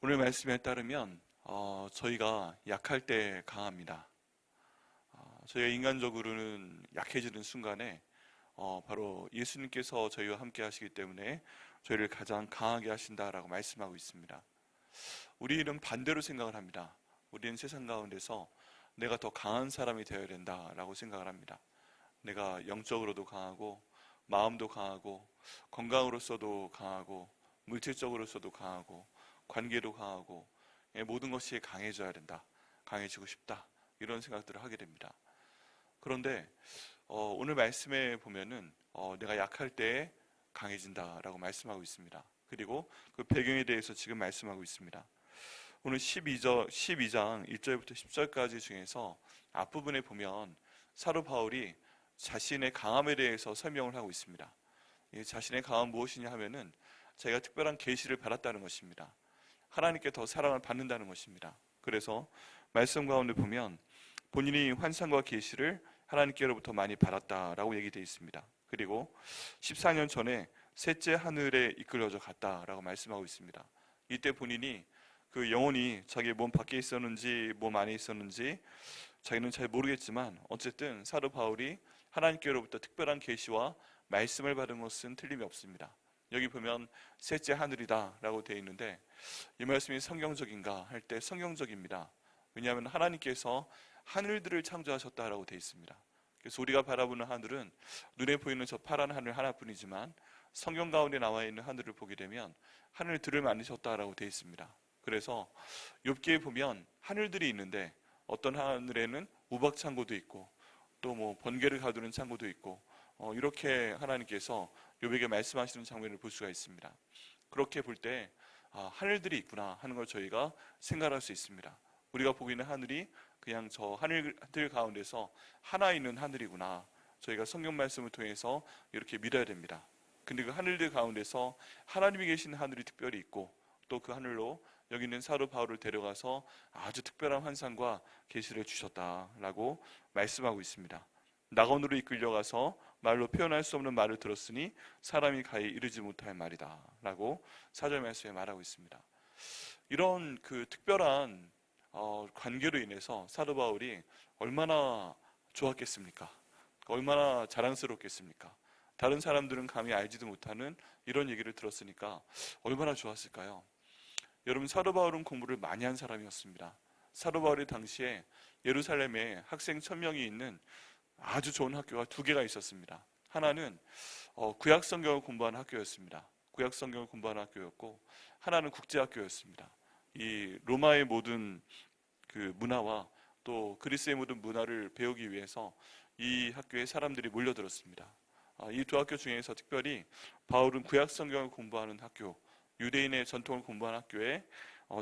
오늘 말씀에 따르면 저희가 약할 때 강합니다. 저희가 인간적으로는 약해지는 순간에 바로 예수님께서 저희와 함께 하시기 때문에 저희를 가장 강하게 하신다라고 말씀하고 있습니다. 우리는 반대로 생각을 합니다. 우리는 세상 가운데서 내가 더 강한 사람이 되어야 된다라고 생각을 합니다. 내가 영적으로도 강하고 마음도 강하고 건강으로서도 강하고 물질적으로서도 강하고 관계도 강하고 모든 것이 강해져야 된다. 강해지고 싶다. 이런 생각들을 하게 됩니다. 그런데 오늘 말씀에 보면은 내가 약할 때 강해진다라고 말씀하고 있습니다. 그리고 그 배경에 대해서 지금 말씀하고 있습니다. 오늘 12장 1절부터 10절까지 중에서 앞부분에 보면 사도 바울이 자신의 강함에 대해서 설명을 하고 있습니다. 자신의 강함은 무엇이냐 하면은 자기가 특별한 계시를 받았다는 것입니다. 하나님께 더 사랑을 받는다는 것입니다. 그래서 말씀 가운데 보면 본인이 환상과 계시를 하나님께로부터 많이 받았다라고 얘기되어 있습니다. 그리고 14년 전에 셋째 하늘에 이끌려져 갔다라고 말씀하고 있습니다. 이때 본인이 그 영혼이 자기 몸 밖에 있었는지 몸 안에 있었는지 자기는 잘 모르겠지만 어쨌든 사도 바울이 하나님께로부터 특별한 계시와 말씀을 받은 것은 틀림이 없습니다. 여기 보면 셋째 하늘이다 라고 되어 있는데 이 말씀이 성경적인가 할 때 성경적입니다. 왜냐하면 하나님께서 하늘들을 창조하셨다라고 되어 있습니다. 그래서 우리가 바라보는 하늘은 눈에 보이는 저 파란 하늘 하나뿐이지만 성경 가운데 나와 있는 하늘을 보게 되면 하늘들을 만드셨다라고 되어 있습니다. 그래서 욥기에 보면 하늘들이 있는데 어떤 하늘에는 우박 창고도 있고 또 뭐 번개를 가두는 창고도 있고 이렇게 하나님께서 욥에게 말씀하시는 장면을 볼 수가 있습니다. 그렇게 볼 때 하늘들이 있구나 하는 걸 저희가 생각할 수 있습니다. 우리가 보고 있는 하늘이 그냥 저 하늘들 가운데서 하나 있는 하늘이구나. 저희가 성경 말씀을 통해서 이렇게 믿어야 됩니다. 근데 그 하늘들 가운데서 하나님이 계신 하늘이 특별히 있고 또 그 하늘로 여기 있는 사도 바울을 데려가서 아주 특별한 환상과 계시를 주셨다라고 말씀하고 있습니다. 낙원으로 이끌려가서 말로 표현할 수 없는 말을 들었으니 사람이 가히 이르지 못할 말이다 라고 4절 말씀에 말하고 있습니다. 이런 그 특별한 관계로 인해서 사도 바울이 얼마나 좋았겠습니까? 얼마나 자랑스럽겠습니까? 다른 사람들은 감히 알지도 못하는 이런 얘기를 들었으니까 얼마나 좋았을까요? 여러분, 사도 바울은 공부를 많이 한 사람이었습니다. 사도 바울이 당시에 예루살렘에 학생 1000명이 있는 아주 좋은 학교가 두 개가 있었습니다. 하나는 구약 성경을 공부하는 학교였습니다. 구약 성경을 공부하는 학교였고 하나는 국제학교였습니다. 이 로마의 모든 그 문화와 또 그리스의 모든 문화를 배우기 위해서 이 학교에 사람들이 몰려들었습니다. 이 두 학교 중에서 특별히 바울은 구약 성경을 공부하는 학교, 유대인의 전통을 공부하는 학교에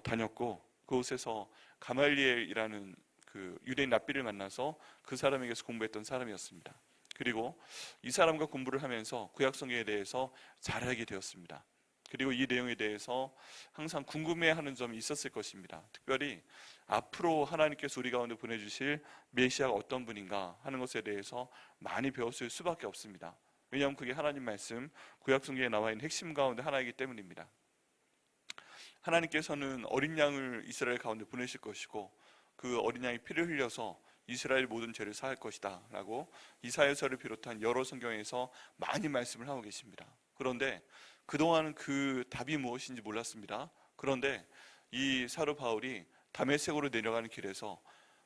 다녔고 그곳에서 가말리엘이라는 그 유대인 랍비를 만나서 그 사람에게서 공부했던 사람이었습니다. 그리고 이 사람과 공부를 하면서 구약 성경에 대해서 잘 알게 되었습니다. 그리고 이 내용에 대해서 항상 궁금해하는 점이 있었을 것입니다. 특별히 앞으로 하나님께서 우리 가운데 보내주실 메시아가 어떤 분인가 하는 것에 대해서 많이 배웠을 수밖에 없습니다. 왜냐하면 그게 하나님 말씀, 구약 성경에 나와 있는 핵심 가운데 하나이기 때문입니다. 하나님께서는 어린 양을 이스라엘 가운데 보내실 것이고 그 어린 양이 피를 흘려서 이스라엘 모든 죄를 사할 것이다 라고 이사야서를 비롯한 여러 성경에서 많이 말씀을 하고 계십니다. 그런데 그동안은 그 답이 무엇인지 몰랐습니다. 그런데 이 사도 바울이 다메섹으로 내려가는 길에서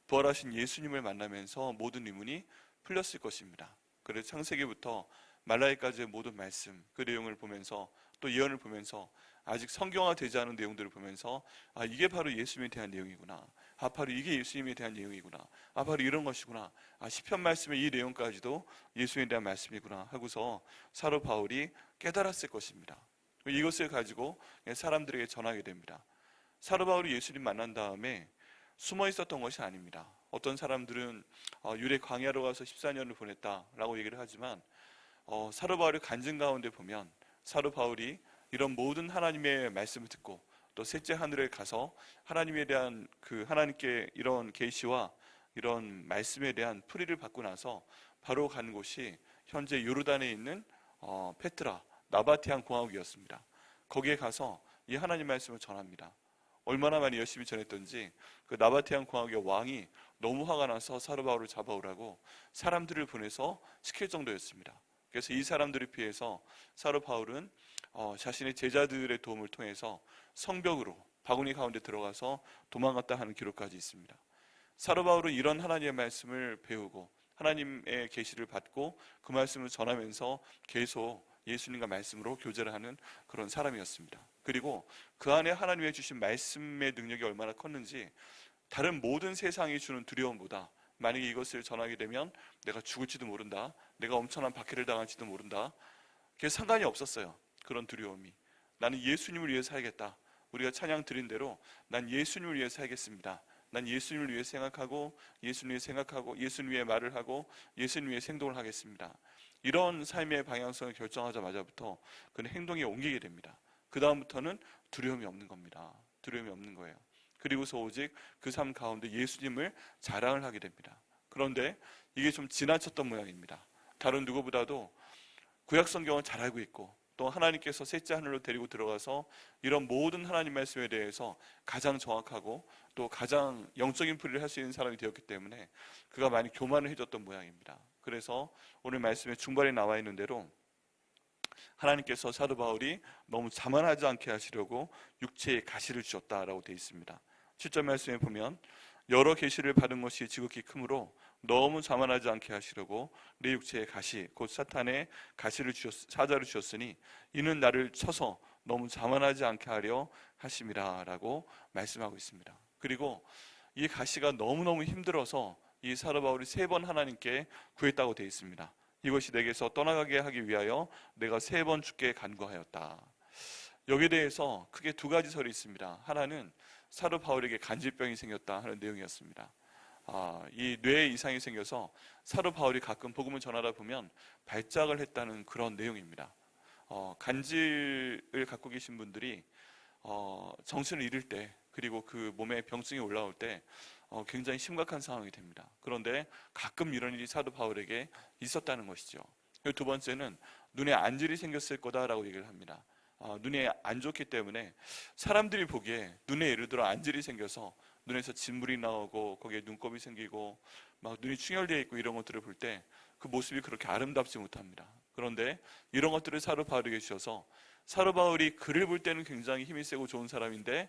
부활하신 예수님을 만나면서 모든 의문이 풀렸을 것입니다. 그래서 창세기부터 말라기까지의 모든 말씀, 그 내용을 보면서 또 예언을 보면서 아직 성경화되지 않은 내용들을 보면서 이게 바로 예수님에 대한 내용이구나. 바로 이게 예수님에 대한 내용이구나. 바로 이런 것이구나. 시편 말씀의 이 내용까지도 예수님에 대한 말씀이구나 하고서 사도 바울이 깨달았을 것입니다. 이것을 가지고 사람들에게 전하게 됩니다. 사도 바울이 예수님 만난 다음에 숨어 있었던 것이 아닙니다. 어떤 사람들은 유대 광야로 가서 14년을 보냈다라고 얘기를 하지만 사도 바울의 간증 가운데 보면 사도 바울이 이런 모든 하나님의 말씀을 듣고 또 셋째 하늘에 가서 하나님에 대한 그 하나님께 이런 계시와 이런 말씀에 대한 풀이를 받고 나서 바로 간 곳이 현재 요르단에 있는 페트라 나바티안 공화국이었습니다. 거기에 가서 이 하나님 말씀을 전합니다. 얼마나 많이 열심히 전했던지 그 나바테안 공학의 왕이 너무 화가 나서 사도 바울을 잡아오라고 사람들을 보내서 시킬 정도였습니다. 그래서 이 사람들을 피해서 사도 바울은 자신의 제자들의 도움을 통해서 성벽으로 바구니 가운데 들어가서 도망갔다 하는 기록까지 있습니다. 사도 바울은 이런 하나님의 말씀을 배우고 하나님의 계시를 받고 그 말씀을 전하면서 계속 예수님과 말씀으로 교제를 하는 그런 사람이었습니다. 그리고 그 안에 하나님의 주신 말씀의 능력이 얼마나 컸는지 다른 모든 세상이 주는 두려움보다 만약에 이것을 전하게 되면 내가 죽을지도 모른다, 내가 엄청난 박해를 당할지도 모른다, 그게 상관이 없었어요. 그런 두려움이. 나는 예수님을 위해 살겠다. 우리가 찬양 드린 대로 난 예수님을 위해 살겠습니다. 난 예수님을 위해 생각하고 예수님 위해 생각하고 예수님 위해 말을 하고 예수님 위해 행동을 하겠습니다. 이런 삶의 방향성을 결정하자마자부터 그는 행동에 옮기게 됩니다. 그 다음부터는 두려움이 없는 겁니다. 두려움이 없는 거예요. 그리고서 오직 그 삶 가운데 예수님을 자랑을 하게 됩니다. 그런데 이게 좀 지나쳤던 모양입니다. 다른 누구보다도 구약 성경을 잘 알고 있고 또 하나님께서 셋째 하늘로 데리고 들어가서 이런 모든 하나님 말씀에 대해서 가장 정확하고 또 가장 영적인 풀이를 할 수 있는 사람이 되었기 때문에 그가 많이 교만을 해줬던 모양입니다. 그래서 오늘 말씀의 중반에 나와 있는 대로 하나님께서 사도 바울이 너무 자만하지 않게 하시려고 육체에 가시를 주셨다라고 되어 있습니다. 7절 말씀에 보면 여러 계시를 받은 것이 지극히 크므로 너무 자만하지 않게 하시려고 내 육체에 가시 곧 사탄의 사자를 주셨으니 이는 나를 쳐서 너무 자만하지 않게 하려 하심이라 라고 말씀하고 있습니다. 그리고 이 가시가 너무너무 힘들어서 이 사도 바울이 3번 하나님께 구했다고 되어 있습니다. 이것이 내게서 떠나가게 하기 위하여 내가 3번 주께 간구하였다. 여기에 대해서 크게 2가지 설이 있습니다. 하나는 사도 바울에게 간질병이 생겼다 하는 내용이었습니다. 이 뇌에 이상이 생겨서 사도 바울이 가끔 복음을 전하다 보면 발작을 했다는 그런 내용입니다. 간질을 갖고 계신 분들이 정신을 잃을 때 그리고 그 몸에 병증이 올라올 때 굉장히 심각한 상황이 됩니다. 그런데 가끔 이런 일이 사도 바울에게 있었다는 것이죠. 그리고 2번째는 눈에 안질이 생겼을 거다라고 얘기를 합니다. 눈에 안 좋기 때문에 사람들이 보기에 눈에 예를 들어 안질이 생겨서 눈에서 진물이 나오고 거기에 눈곱이 생기고 막 눈이 충혈되어 있고 이런 것들을 볼 때 그 모습이 그렇게 아름답지 못합니다. 그런데 이런 것들을 사도 바울에게 주셔서 사도 바울이 그를 볼 때는 굉장히 힘이 세고 좋은 사람인데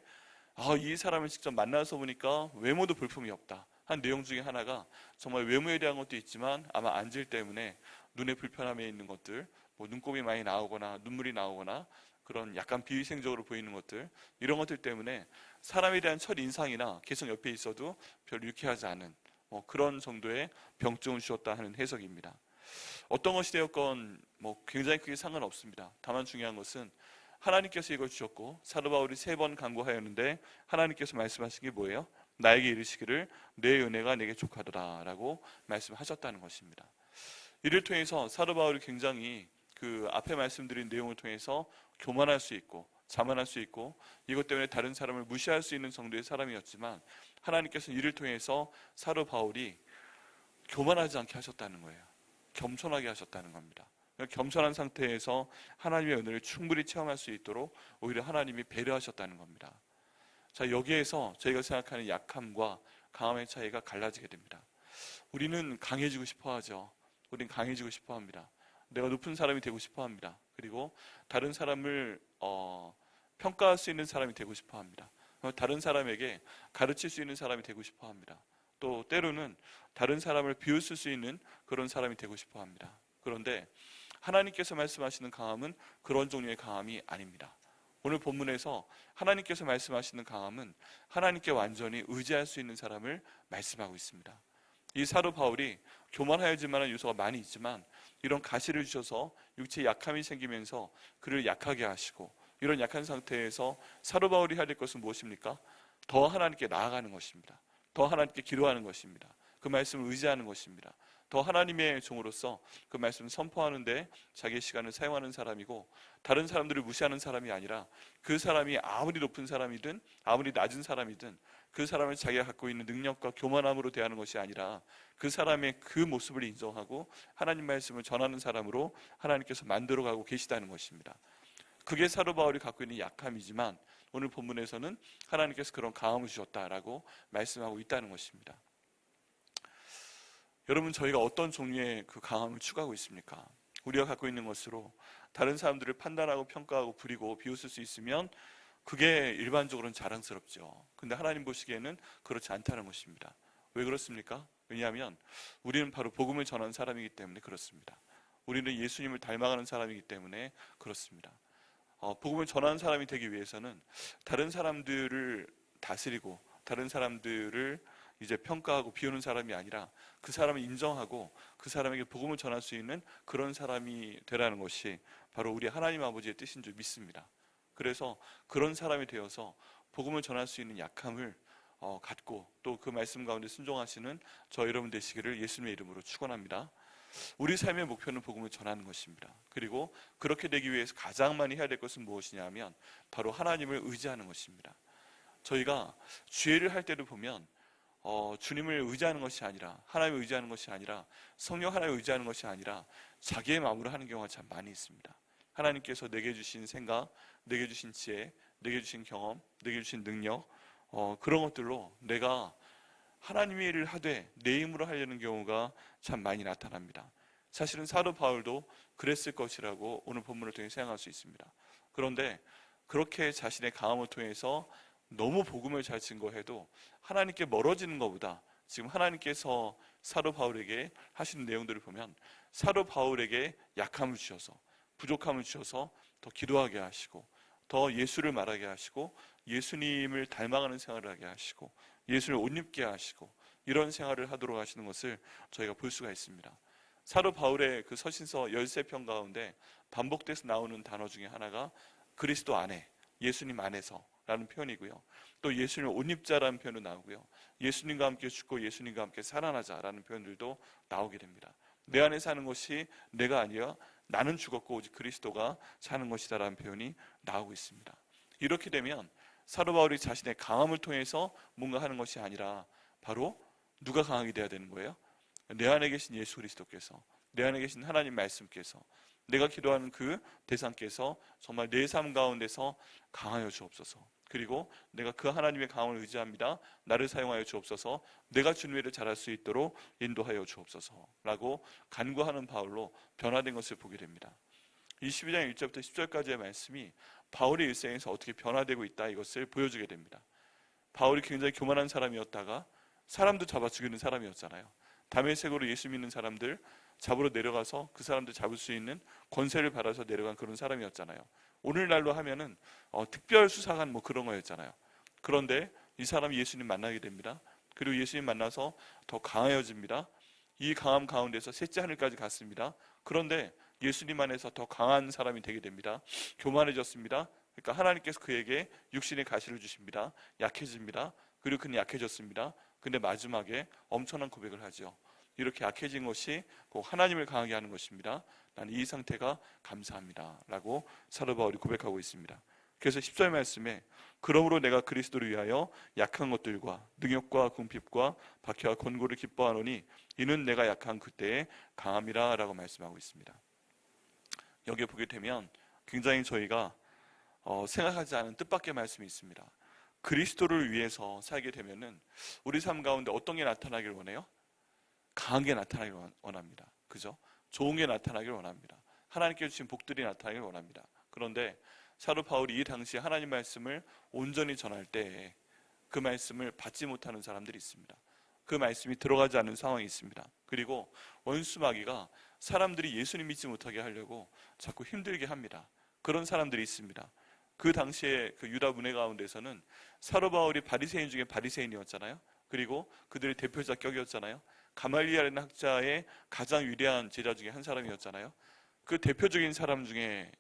이 사람을 직접 만나서 보니까 외모도 볼품이 없다 한 내용 중에 하나가 정말 외모에 대한 것도 있지만 아마 안질 때문에 눈에 불편함이 있는 것들, 뭐 눈곱이 많이 나오거나 눈물이 나오거나 그런 약간 비위생적으로 보이는 것들, 이런 것들 때문에 사람에 대한 첫 인상이나 계속 옆에 있어도 별로 유쾌하지 않은 그런 정도의 병증을 주었다 하는 해석입니다. 어떤 것이 되었건 굉장히 크게 상관없습니다. 다만 중요한 것은 하나님께서 이걸 주셨고 사도 바울이 3번 간구하였는데 하나님께서 말씀하신 게 뭐예요? 나에게 이르시기를 내 은혜가 내게 족하더라 라고 말씀하셨다는 것입니다. 이를 통해서 사도 바울이 굉장히 그 앞에 말씀드린 내용을 통해서 교만할 수 있고 자만할 수 있고 이것 때문에 다른 사람을 무시할 수 있는 정도의 사람이었지만 하나님께서는 이를 통해서 사도 바울이 교만하지 않게 하셨다는 거예요. 겸손하게 하셨다는 겁니다. 겸손한 상태에서 하나님의 은혜를 충분히 체험할 수 있도록 오히려 하나님이 배려하셨다는 겁니다. 자, 여기에서 저희가 생각하는 약함과 강함의 차이가 갈라지게 됩니다. 우리는 강해지고 싶어 하죠. 우리는 강해지고 싶어 합니다. 내가 높은 사람이 되고 싶어 합니다. 그리고 다른 사람을 평가할 수 있는 사람이 되고 싶어 합니다. 다른 사람에게 가르칠 수 있는 사람이 되고 싶어 합니다. 또 때로는 다른 사람을 비웃을 수 있는 그런 사람이 되고 싶어 합니다. 그런데 하나님께서 말씀하시는 강함은 그런 종류의 강함이 아닙니다. 오늘 본문에서 하나님께서 말씀하시는 강함은 하나님께 완전히 의지할 수 있는 사람을 말씀하고 있습니다. 이 사도 바울이 교만하여질 만한 요소가 많이 있지만 이런 가시를 주셔서 육체에 약함이 생기면서 그를 약하게 하시고 이런 약한 상태에서 사도 바울이 해야 될 것은 무엇입니까? 더 하나님께 나아가는 것입니다. 더 하나님께 기도하는 것입니다. 그 말씀을 의지하는 것입니다. 더 하나님의 종으로서 그 말씀을 선포하는 데 자기의 시간을 사용하는 사람이고 다른 사람들을 무시하는 사람이 아니라 그 사람이 아무리 높은 사람이든 아무리 낮은 사람이든 그 사람을 자기가 갖고 있는 능력과 교만함으로 대하는 것이 아니라 그 사람의 그 모습을 인정하고 하나님 말씀을 전하는 사람으로 하나님께서 만들어가고 계시다는 것입니다. 그게 사도 바울이 갖고 있는 약함이지만 오늘 본문에서는 하나님께서 그런 강함을 주셨다라고 말씀하고 있다는 것입니다. 여러분, 저희가 어떤 종류의 그 강함을 추구하고 있습니까? 우리가 갖고 있는 것으로 다른 사람들을 판단하고 평가하고 부리고 비웃을 수 있으면 그게 일반적으로는 자랑스럽죠. 근데 하나님 보시기에는 그렇지 않다는 것입니다. 왜 그렇습니까? 왜냐하면 우리는 바로 복음을 전하는 사람이기 때문에 그렇습니다. 우리는 예수님을 닮아가는 사람이기 때문에 그렇습니다. 복음을 전하는 사람이 되기 위해서는 다른 사람들을 다스리고 다른 사람들을 이제 평가하고 비우는 사람이 아니라 그 사람을 인정하고 그 사람에게 복음을 전할 수 있는 그런 사람이 되라는 것이 바로 우리 하나님 아버지의 뜻인 줄 믿습니다. 그래서 그런 사람이 되어서 복음을 전할 수 있는 약함을 갖고 또 그 말씀 가운데 순종하시는 저 여러분 되시기를 예수님의 이름으로 축원합니다. 우리 삶의 목표는 복음을 전하는 것입니다. 그리고 그렇게 되기 위해서 가장 많이 해야 될 것은 무엇이냐 하면 바로 하나님을 의지하는 것입니다. 저희가 죄를 할 때도 보면 주님을 의지하는 것이 아니라 하나님을 의지하는 것이 아니라 성령 하나님을 의지하는 것이 아니라 자기의 마음으로 하는 경우가 참 많이 있습니다. 하나님께서 내게 주신 생각, 내게 주신 지혜, 내게 주신 경험, 내게 주신 능력 그런 것들로 내가 하나님의 일을 하되 내 힘으로 하려는 경우가 참 많이 나타납니다. 사실은 사도 바울도 그랬을 것이라고 오늘 본문을 통해 생각할 수 있습니다. 그런데 그렇게 자신의 강함을 통해서 너무 복음을 잘 증거해도 하나님께 멀어지는 것보다 지금 하나님께서 사도 바울에게 하시는 내용들을 보면 사도 바울에게 약함을 주셔서 부족함을 주셔서 더 기도하게 하시고 더 예수를 말하게 하시고 예수님을 닮아가는 생활을 하게 하시고 예수를 옷 입게 하시고 이런 생활을 하도록 하시는 것을 저희가 볼 수가 있습니다. 사도 바울의 그 서신서 13편 가운데 반복돼서 나오는 단어 중에 하나가 그리스도 안에, 예수님 안에서 라는 표현이고요. 또 예수님을 옷 입자라는 표현도 나오고요. 예수님과 함께 죽고 예수님과 함께 살아나자라는 표현들도 나오게 됩니다. 내 안에 사는 것이 내가 아니라 나는 죽었고 오직 그리스도가 사는 것이다라는 표현이 나오고 있습니다. 이렇게 되면 사도 바울이 자신의 강함을 통해서 뭔가 하는 것이 아니라 바로 누가 강하게 돼야 되는 거예요? 내 안에 계신 예수 그리스도께서, 내 안에 계신 하나님 말씀께서, 내가 기도하는 그 대상께서 정말 내 삶 가운데서 강하여 주옵소서. 그리고 내가 그 하나님의 강함을 의지합니다. 나를 사용하여 주옵소서. 내가 주님의 일을 잘할 수 있도록 인도하여 주옵소서 라고 간구하는 바울로 변화된 것을 보게 됩니다. 22장 1절부터 10절까지의 말씀이 바울의 일생에서 어떻게 변화되고 있다 이것을 보여주게 됩니다. 바울이 굉장히 교만한 사람이었다가 사람도 잡아 죽이는 사람이었잖아요. 다메섹으로 예수 믿는 사람들 잡으러 내려가서 그 사람들 잡을 수 있는 권세를 받아서 내려간 그런 사람이었잖아요. 오늘날로 하면은 특별 수사관 뭐 그런 거였잖아요. 그런데 이 사람이 예수님 만나게 됩니다. 그리고 예수님 만나서 더 강해집니다. 이 강함 가운데서 셋째 하늘까지 갔습니다. 그런데 예수님 안에서 더 강한 사람이 되게 됩니다. 교만해졌습니다. 그러니까 하나님께서 그에게 육신의 가시를 주십니다. 약해집니다. 그리고 그는 약해졌습니다. 근데 마지막에 엄청난 고백을 하죠. 이렇게 약해진 것이 꼭 하나님을 강하게 하는 것입니다. 나는 이 상태가 감사합니다 라고 사도 바울이 고백하고 있습니다. 그래서 10절 말씀에 그러므로 내가 그리스도를 위하여 약한 것들과 능욕과 궁핍과 박해와 권고를 기뻐하노니 이는 내가 약한 그때의 강함이라 라고 말씀하고 있습니다. 여기에 보게 되면 굉장히 저희가 생각하지 않은 뜻밖의 말씀이 있습니다. 그리스도를 위해서 살게 되면은 우리 삶 가운데 어떤 게 나타나길 원해요? 강한 게 나타나길 원합니다. 그죠? 좋은 게 나타나길 원합니다. 하나님께 주신 복들이 나타나길 원합니다. 그런데 사도 바울이 이 당시에 하나님 말씀을 온전히 전할 때 그 말씀을 받지 못하는 사람들이 있습니다. 그 말씀이 들어가지 않는 상황이 있습니다. 그리고 원수 마귀가 사람들이 예수님 믿지 못하게 하려고 자꾸 힘들게 합니다. 그런 사람들이 있습니다. 그 당시에 그 유다 문화 가운데서는 사도 바울이 바리새인 중에 바리새인이었잖아요. 그리고 그들의 대표자 격이었잖아요. 가말리엘이라는 학자의 가장 위대한 제자 중에 한 사람이었잖아요. 그 대표적인 사람 중에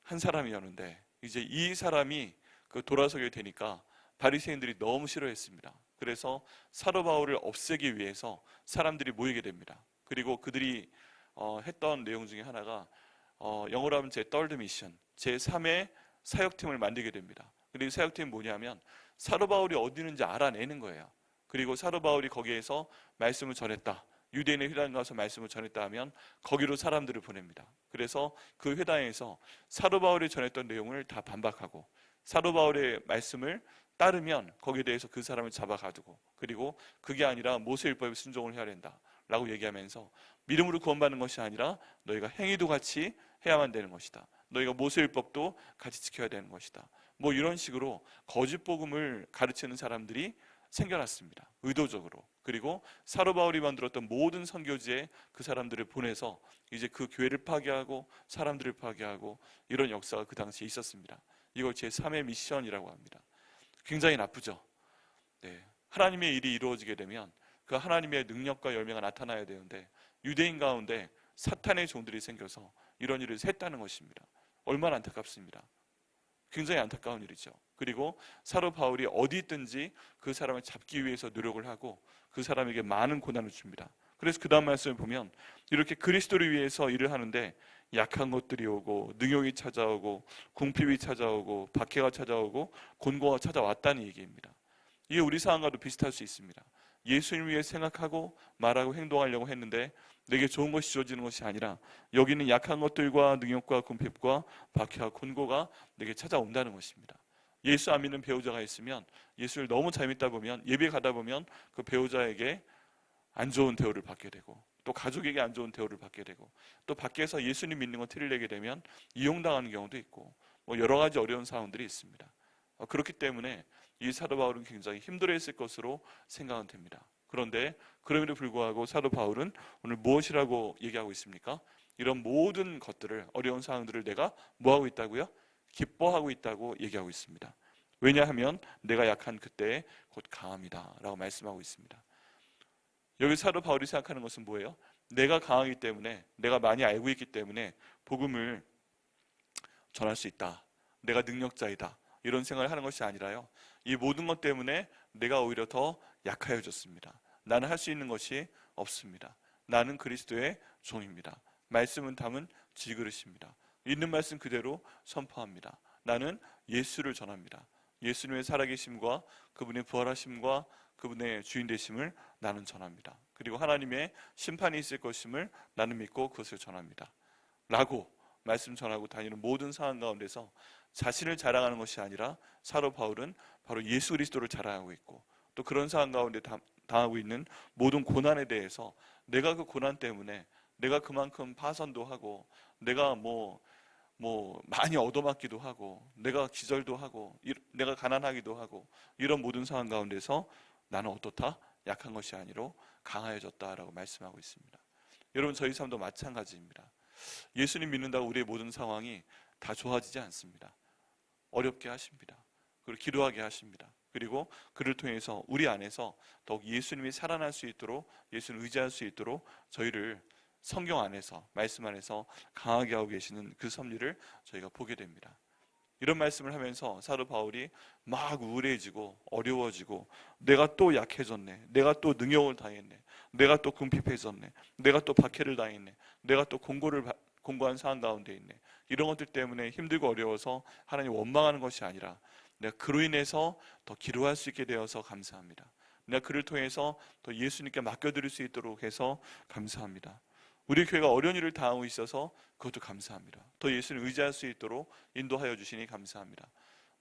한 사람이었는데 이제 이 사람이 돌아서게 되니까 바리새인들이 너무 싫어했습니다. 그래서 사도 바울을 없애기 위해서 사람들이 모이게 됩니다. 그리고 그들이 했던 내용 중에 하나가 영어로 하면 제 third mission, 제3의 사역팀을 만들게 됩니다. 그리고 사역팀은 뭐냐면 사도 바울이 어디 있는지 알아내는 거예요. 그리고 사도 바울이 거기에서 말씀을 전했다. 유대인의 회당 가서 말씀을 전했다 하면 거기로 사람들을 보냅니다. 그래서 그 회당에서 사도 바울이 전했던 내용을 다 반박하고 사도 바울의 말씀을 따르면 거기에 대해서 그 사람을 잡아가두고, 그리고 그게 아니라 모세율법에 순종을 해야 된다 라고 얘기하면서 믿음으로 구원받는 것이 아니라 너희가 행위도 같이 해야만 되는 것이다, 너희가 모세율법도 같이 지켜야 되는 것이다, 뭐 이런 식으로 거짓 복음을 가르치는 사람들이 생겨났습니다. 의도적으로. 그리고 사도 바울이 만들었던 모든 선교지에 그 사람들을 보내서 이제 그 교회를 파괴하고 사람들을 파괴하고 이런 역사가 그 당시에 있었습니다. 이걸 제3의 미션이라고 합니다. 굉장히 나쁘죠. 네. 하나님의 일이 이루어지게 되면 그 하나님의 능력과 열매가 나타나야 되는데 유대인 가운데 사탄의 종들이 생겨서 이런 일을 했다는 것입니다. 얼마나 안타깝습니다. 굉장히 안타까운 일이죠. 그리고 사도 바울이 어디 있든지 그 사람을 잡기 위해서 노력을 하고 그 사람에게 많은 고난을 줍니다. 그래서 그 다음 말씀을 보면 이렇게 그리스도를 위해서 일을 하는데 약한 것들이 오고 능욕이 찾아오고 궁핍이 찾아오고 박해가 찾아오고 곤고가 찾아왔다는 얘기입니다. 이게 우리 상황과도 비슷할 수 있습니다. 예수님을 위해 생각하고 말하고 행동하려고 했는데 내게 좋은 것이 주어지는 것이 아니라 여기는 약한 것들과 능욕과 궁핍과 박해와 곤고가 내게 찾아온다는 것입니다. 예수 안 믿는 배우자가 있으면 예수를 너무 잘 믿다 보면 예배 가다 보면 그 배우자에게 안 좋은 대우를 받게 되고 또 가족에게 안 좋은 대우를 받게 되고 또 밖에서 예수님 믿는 거 티를 내게 되면 이용당하는 경우도 있고 뭐 여러 가지 어려운 상황들이 있습니다. 그렇기 때문에 이 사도 바울은 굉장히 힘들어했을 것으로 생각은 됩니다. 그런데 그럼에도 불구하고 사도 바울은 오늘 무엇이라고 얘기하고 있습니까? 이런 모든 것들을, 어려운 상황들을 내가 뭐하고 있다고요? 기뻐하고 있다고 얘기하고 있습니다. 왜냐하면 내가 약한 그때에 곧 강합니다 라고 말씀하고 있습니다. 여기 사도 바울이 생각하는 것은 뭐예요? 내가 강하기 때문에, 내가 많이 알고 있기 때문에 복음을 전할 수 있다, 내가 능력자이다, 이런 생각을 하는 것이 아니라요, 이 모든 것 때문에 내가 오히려 더 약하여졌습니다. 나는 할 수 있는 것이 없습니다. 나는 그리스도의 종입니다. 말씀은 담은 질그릇입니다. 있는 말씀 그대로 선포합니다. 나는 예수를 전합니다. 예수님의 살아계심과 그분의 부활하심과 그분의 주인 되심을 나는 전합니다. 그리고 하나님의 심판이 있을 것임을 나는 믿고 그것을 전합니다 라고 말씀 전하고 다니는 모든 상황 가운데서 자신을 자랑하는 것이 아니라 사도 바울은 바로 예수 그리스도를 자랑하고 있고, 또 그런 상황 가운데 당하고 있는 모든 고난에 대해서 내가 그 고난 때문에 내가 그만큼 파선도 하고 내가 뭐 많이 얻어맞기도 하고 내가 기절도 하고 내가 가난하기도 하고 이런 모든 상황 가운데서 나는 어떻다? 약한 것이 아니로 강하여졌다라고 말씀하고 있습니다. 여러분, 저희 삶도 마찬가지입니다. 예수님 믿는다고 우리의 모든 상황이 다 좋아지지 않습니다. 어렵게 하십니다. 그리고 기도하게 하십니다. 그리고 그를 통해서 우리 안에서 더욱 예수님이 살아날 수 있도록, 예수를 의지할 수 있도록 저희를 성경 안에서, 말씀 안에서 강하게 하고 계시는 그 섭리를 저희가 보게 됩니다. 이런 말씀을 하면서 사도 바울이 막 우울해지고 어려워지고 내가 또 약해졌네, 내가 또 능욕을 당했네, 내가 또 궁핍해졌네, 내가 또 박해를 당했네, 내가 또 공고한 상황 가운데 있네, 이런 것들 때문에 힘들고 어려워서 하나님 원망하는 것이 아니라 내가 그로 인해서 더 기도할 수 있게 되어서 감사합니다. 내가 그를 통해서 더 예수님께 맡겨드릴 수 있도록 해서 감사합니다. 우리 교회가 어려운 일을 당하고 있어서 그것도 감사합니다. 더 예수를 의지할 수 있도록 인도하여 주시니 감사합니다.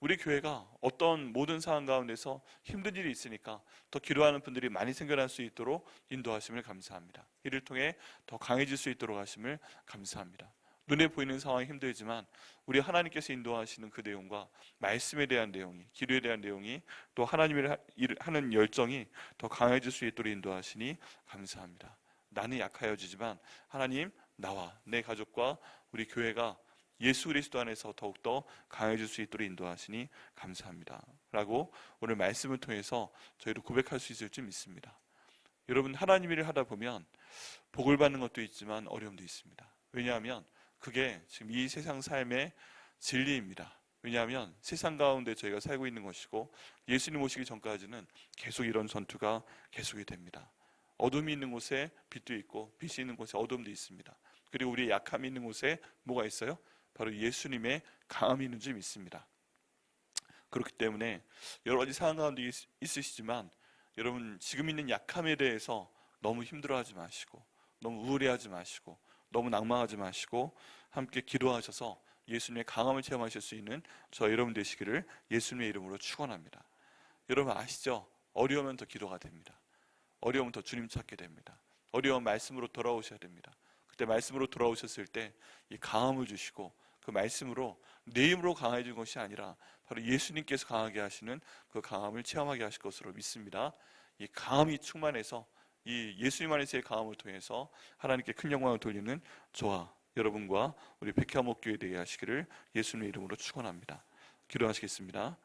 우리 교회가 어떤 모든 상황 가운데서 힘든 일이 있으니까 더 기도하는 분들이 많이 생겨날 수 있도록 인도하심을 감사합니다. 이를 통해 더 강해질 수 있도록 하심을 감사합니다. 눈에 보이는 상황이 힘들지만 우리 하나님께서 인도하시는 그 내용과 말씀에 대한 내용이, 기도에 대한 내용이, 또 하나님을 하는 열정이 더 강해질 수 있도록 인도하시니 감사합니다. 나는 약하여지지만 하나님, 나와 내 가족과 우리 교회가 예수 그리스도 안에서 더욱더 강해질 수 있도록 인도하시니 감사합니다 라고 오늘 말씀을 통해서 저희도 고백할 수 있을 줄 믿습니다. 여러분, 하나님 일을 하다 보면 복을 받는 것도 있지만 어려움도 있습니다. 왜냐하면 그게 지금 이 세상 삶의 진리입니다. 왜냐하면 세상 가운데 저희가 살고 있는 것이고 예수님 오시기 전까지는 계속 이런 전투가 계속이 됩니다. 어둠이 있는 곳에 빛도 있고 빛이 있는 곳에 어둠도 있습니다. 그리고 우리의 약함이 있는 곳에 뭐가 있어요? 바로 예수님의 강함이 있는 줄 믿습니다. 그렇기 때문에 여러 가지 상황 가운데 있으시지만 여러분, 지금 있는 약함에 대해서 너무 힘들어하지 마시고, 너무 우울해하지 마시고, 너무 낭망하지 마시고 함께 기도하셔서 예수님의 강함을 체험하실 수 있는 저 여러분 되시기를 예수님의 이름으로 축원합니다. 여러분 아시죠? 어려우면 더 기도가 됩니다. 어려우면 더 주님 찾게 됩니다. 어려운 말씀으로 돌아오셔야 됩니다. 그때 말씀으로 돌아오셨을 때 이 강함을 주시고, 그 말씀으로 내 힘으로 강해진 것이 아니라 바로 예수님께서 강하게 하시는 그 강함을 체험하게 하실 것으로 믿습니다. 이 강함이 충만해서 이 예수님 안에서의 강함을 통해서 하나님께 큰 영광을 돌리는 저와 여러분과 우리 백화목교회 되게 하시기를 예수님의 이름으로 축원합니다. 기도하시겠습니다.